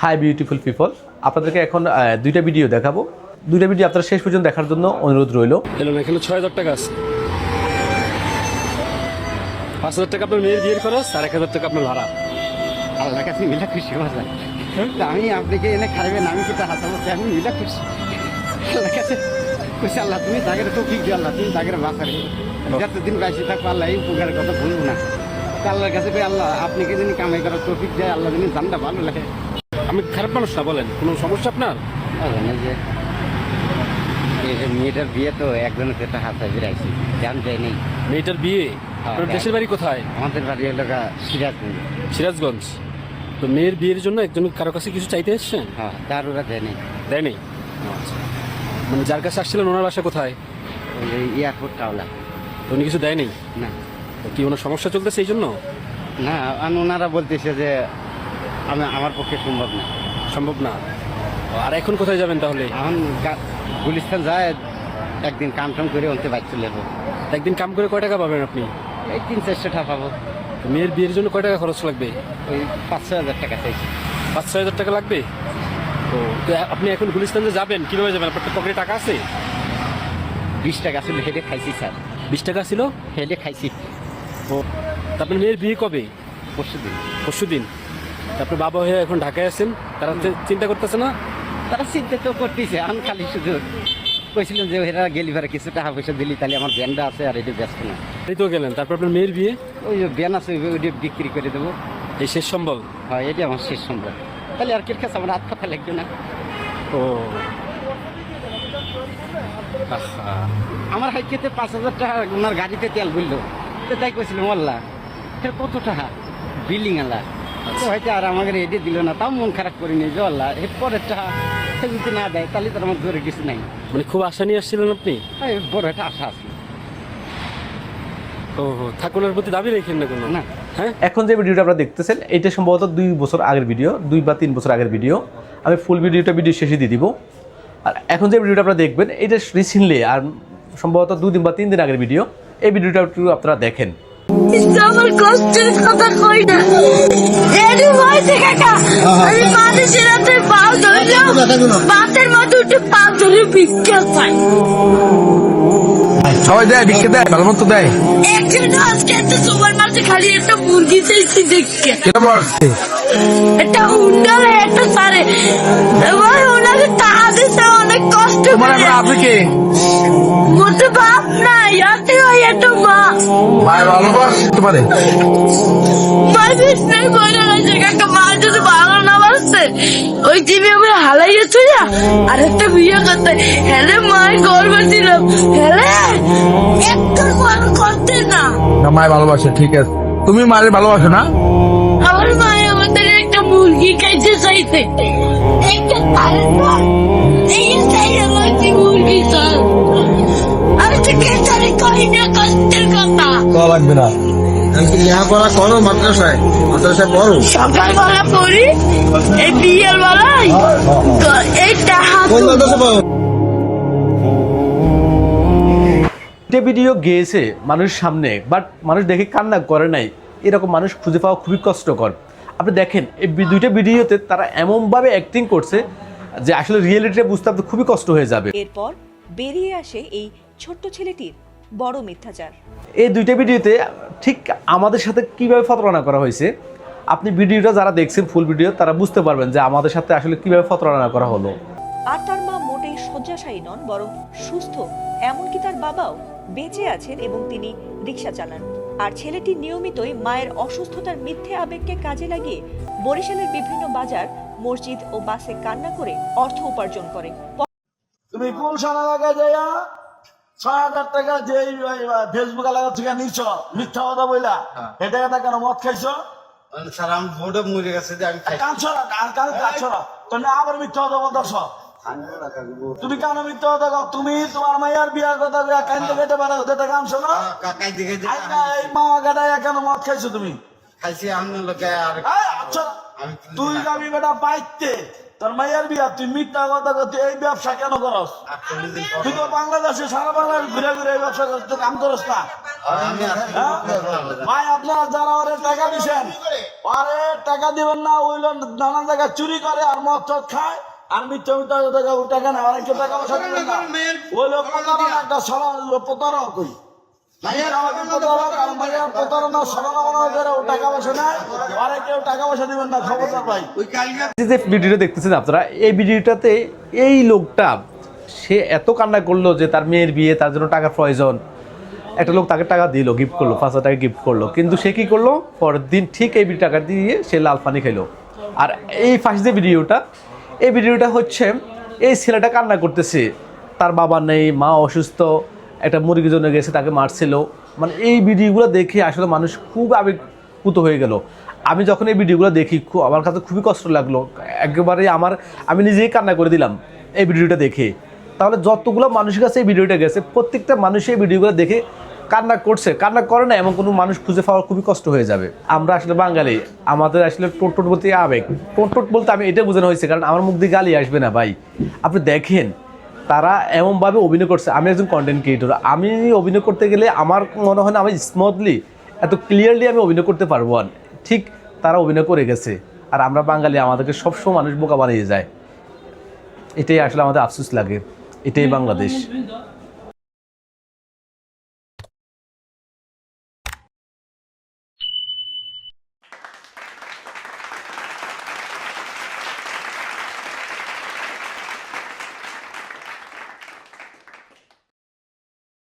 Hi beautiful people, আপনাদেরকে এখন দুইটা ভিডিও দেখাবো। দুইটা ভিডিও আপনারা শেষ পর্যন্ত দেখার জন্য অনুরোধ রইল। এখানে ৬,০০০ টাকা আছে, ৫,০০০ টাকা আপনার মেয়ের বিয়ের খরচ আর ১,০০০ টাকা আপনার ভাড়া। আল্লাহর কাছে মিলা খুশি বাজার। আমি আপনাকে এনে খাইবেন, আমি কিন্তু হাসাবো, আমি মিলা খুশি আল্লাহর কাছে খুশি। আল্লাহ তুমি তাকে তো ঠিক দিও, আল্লাহ তুমি তাকে বাঁচারে যতদিন বাইসে থাকবো, আল্লাহ এই উপকারের কথা ভুলবো না। আল্লাহর কাছে আল্লাহ আপনাকে যিনি কামাই করার তৌফিক দেয়, আল্লাহ যিনি জানটা ভালো লাগে। আমি খারাপ মানুষ না, বলেন কোনো সমস্যা আপনার? যে মেয়েটার বিয়ে তো একজনের সেটা হাতে বেড়াইছি, জান যায় নেই। মেয়েটার বিয়ে? আপনার দেশের বাড়ি কোথায়? আমাদের বাড়ি হলো সিরাজগঞ্জ। সিরাজগঞ্জ। তো মেয়ের বিয়ের জন্য একজন কারো কাছে কিছু চাইতে এসছেন? হ্যাঁ, তার ওরা দেয় নেই। দেয় নেই? আচ্ছা, মানে যার কাছে আসছিলেন ওনার বাসা কোথায়? ওই এয়ারপোর্ট টাওলা। তো উনি কিছু দেয় নেই? না। কি ওনার সমস্যা চলতেছে এই জন্য? না, ওনারা বলতেছে যে আমার পক্ষে সম্ভব না। সম্ভব না? আর এখন কোথায় যাবেন তাহলে? এখন গুলিস্তান যায়, একদিন কাম টাম করে অন্তে বাইক চলে যাবো। একদিন কাম করে কয় টাকা পাবেন আপনি? এই ৩-৪০০ টাকা পাবো। মেয়ের বিয়ের জন্য কয় টাকা খরচ লাগবে? ওই ৫-৬ হাজার টাকা চাইছি। ৫-৬ হাজার টাকা লাগবে? তো আপনি এখন গুলিস্তানে যাবেন, কীভাবে যাবেন? আপনার পকেটে টাকা আছে? ২০ টাকা ছিল, হেঁটে খাইছি স্যার। ২০ টাকা ছিল, হেঁটে খাইছি। ও, আপনার মেয়ের বিয়ে কবে? পরশুদিন। পরশুদিন? আপনার বাবা হয়ে এখন ঢাকায় আছেন, তারা চিন্তা করতেছে না? তারা চিন্তা তো করতেছে, আমি খালি শুধু কইছিলাম যে এরা গেলি ভাড়া কিছু টাকা পয়সা দিলি, তাহলে আমার ব্যান্ডা আছে আর এটা ব্যস্ত না। এই তো গেলেন, তারপর আপনার মেয়ের বিয়ে? ওই যে ব্যান আছে ওইটা বিক্রি করে দেবো। এই শেষ সম্বল? হয়, এটা আমার শেষ সম্ভব। তাহলে আর কি কাছে আমার হাত কথা লাগবে না। ও, আমার হাইকেতে ৫,০০০ টাকা ওনার গাড়িতে তেল বললো, তো তাই কইছিল মোল্লা কত টাকা বিল্ডিং আলা, তো হয়তো আর আমাকে এডে দিল না, তাও মন খারাপ করিনি যে আল্লাহ এর পরের টাকা যদি না দেয় তাহলে তার আমার ধরে কিছু নাই। মানে খুব আশা নিয়ে আসছিলেন আপনি? বড় একটা আশা আছে। ও, ঠাকুরের প্রতি দাবি রেখেন না কোনো? না। হ্যাঁ, এখন যে ভিডিওটা আপনারা দেখতেছেন এটা সম্ভবত ২ বছর আগের ভিডিও, ২ বা ৩ বছর আগের ভিডিও। আমি ফুল ভিডিও শেষে দিয়ে দিব। আর এখন যে ভিডিওটা আপনারা দেখবেন এটা রিসেন্টলি, আর সম্ভবত ২ দিন বা ৩ দিন আগের ভিডিও। এই ভিডিওটা একটু আপনারা দেখেন। আমার কষ্টের কথা কই না, এডি হইছে কাকা। আমি মানুষের হাতে পাও ধরলাম, বাতের মতো উঠে পা ধরে ভিক্ষা চাই। সবাই দেয়, ভিক্ষা দেয়, ভালো মতো দেয়। একজন আজকে একটা সুপার মার্কেটে খালি একটা মুরগি চাইছি দেখে, কেটা পড়ছে একটা হুন্ডালে একটা সারে, এবার ওনাকে টাকা দিতে অনেক কষ্ট তোমার করে। আপনি কে? মোটে বাপ নাই, হাতে হয় একটা মা। ভাই ভালোবাসে তোমারে? মার বিষ্ণাই বইরা গেছে কাকা, মা যদি ভালো না বাসছে ওই টিভি আমরা হালাইয়া চুইয়া আর একটা বিয়ে করতে হেলে মায়ের গর্ব ছিলাম, হেলে একটু মন করতে না। না, মায় ভালোবাসে, ঠিক আছে। তুমি মায়ের ভালোবাসো না? আমার মায়ে আমাদের একটা মুরগি খাইতে চাইছে, একটা তারপর এই চাই আমার কি মুরগি চাই। আমি তো কেসারি করি না কষ্টের কথা। লাগবে না, লেখাপড়া করো, মাদ্রাসায় পড়ো। সকালবেলা পড়ি, এই বিয়ের বেলায় এই টাকা এটা ভিডিও গিয়েছে মানুষের সামনে, বাট মানুষ দেখে কান্না করে নাই। এরকম মানুষ খুঁজে পাওয়া খুবই কষ্টকর। আপনি দেখেন এই দুইটা ভিডিওতে তারা এমনভাবে অ্যাক্টিং করছে যে আসলে রিয়েলিটিটা বুঝতে আপনার খুবই কষ্ট হয়ে যাবে। এরপর বেরিয়ে আসে এই ছোট্ট ছেলেটির বড় মিথ্যাচার। এই দুইটা ভিডিওতে ঠিক আমাদের সাথে কিভাবে প্রতারণা করা হয়েছে, আপনি ভিডিওটা যারা দেখছেন ফুল ভিডিও তারা বুঝতে পারবেন যে আমাদের সাথে আসলে কিভাবে প্রতারণা করা হলো। আর তার মা মোটেই শয্যাশায়ী নন, বরং সুস্থ। এমনকি তার বাবাও বেঁচে আছেন এবং তিনি রিকশা চালান। আর ছেলেটি নিয়মিতই মায়ের অসুস্থতার মিথ্যে আবেগকে কাজে লাগিয়ে বরিশালের বিভিন্ন বাজার, মসজিদ ও বাসে কান্না করে অর্থ উপার্জন করে। তুমি কোন সানা লাগা যাইয়া ৬,০০০ টাকা যে ফেসবুক এলাকা থেকে নিচ্ছ মিথ্যা কথা বইলা, এটা কথা কেন মদ খাইছো? স্যার আমি ভোটে মরে গেছে যে আমি কাঁদছো না, কাঁদছো না, তুমি আবার মিথ্যা কথা বলতেছ। তুমি কেন মিথ্যা কথা কও? তুমি তোমার মাইয়ার বিয়ার কথা কান্দতে কেটে বেড়া ওদের কাঁদছো না? কাকাই দিকে এই মামা কাটাইয়া কেন মদ খাইছো তুমি? খাইছি আমি লোকে আর আচ্ছা তুই যাবি বেটা বাইতে তোর মাইয়ার বিয়া, তুই মিথ্যা কথা করতে এই ব্যবসা কেন করস? তুই তো বাংলাদেশে সারা বাংলাদেশ ঘুরে ঘুরে এই ব্যবসা করতে কাম করস না। হ্যাঁ? ভাই আপনারা যারা ওরে টাকা দিছেন, আরে টাকা দিবেন না, ওই লোক নানান জায়গায় চুরি করে আর মদ টদ খায় আর মিথ্যা মিথ্যা টাকা নেয়, অনেকে টাকা পয়সা দিবেন না। ওই লোক প্রতারণা, একটা সরল প্রতারক কই যে ভিডিওটা দেখতেছেন আপনারা, এই ভিডিওটাতে এই লোকটা সে এত কান্না করলো যে তার মেয়ের বিয়ে, তার জন্য টাকার প্রয়োজন। একটা লোক তাকে টাকা দিল, গিফট করলো, 5,000 টাকা গিফট করলো, কিন্তু সে কি করলো, পরের দিন ঠিক এই টাকা দিয়ে সে লাল পানি খেলো। আর এই ফার্স্ট যে ভিডিওটা, এই ভিডিওটা হচ্ছে এই ছেলেটা কান্না করতেছে, তার বাবা নেই, মা অসুস্থ, একটা মুরগির জন্য গেছে, তাকে মারছিল। মানে এই ভিডিওগুলো দেখে আসলে মানুষ খুব আবেগপুত হয়ে গেল। আমি যখন এই ভিডিওগুলো দেখি আমার কাছে খুবই কষ্ট লাগলো, একেবারে আমি নিজেই কান্না করে দিলাম এই ভিডিওটা দেখে। তাহলে যতগুলো মানুষের কাছে এই ভিডিওটা গেছে, প্রত্যেকটা মানুষ এই ভিডিওগুলো দেখে কান্না করছে, কান্না করে না এমন কোনো মানুষ খুঁজে পাওয়া খুবই কষ্ট হয়ে যাবে। আমরা আসলে বাঙালি, আমাদের আসলে টোট বলতে আবেগ, টোট বলতে আমি এটা বোঝানো হয়েছে কারণ আমার মুখ দিয়ে গালি আসবে না ভাই। আপনি দেখেন তারা এমনভাবে অভিনয় করছে। আমি একজন কন্টেন্ট ক্রিয়েটর, আমি অভিনয় করতে গেলে আমার মনে হয় না আমি স্মুথলি এত ক্লিয়ারলি আমি অভিনয় করতে পারবো না, ঠিক তারা অভিনয় করে গেছে। আর আমরা বাঙালি, আমাদেরকে সবসময় মানুষ বোকা বানিয়ে যায়। এটাই আসলে আমাদের আফসোস লাগে, এটাই বাংলাদেশ।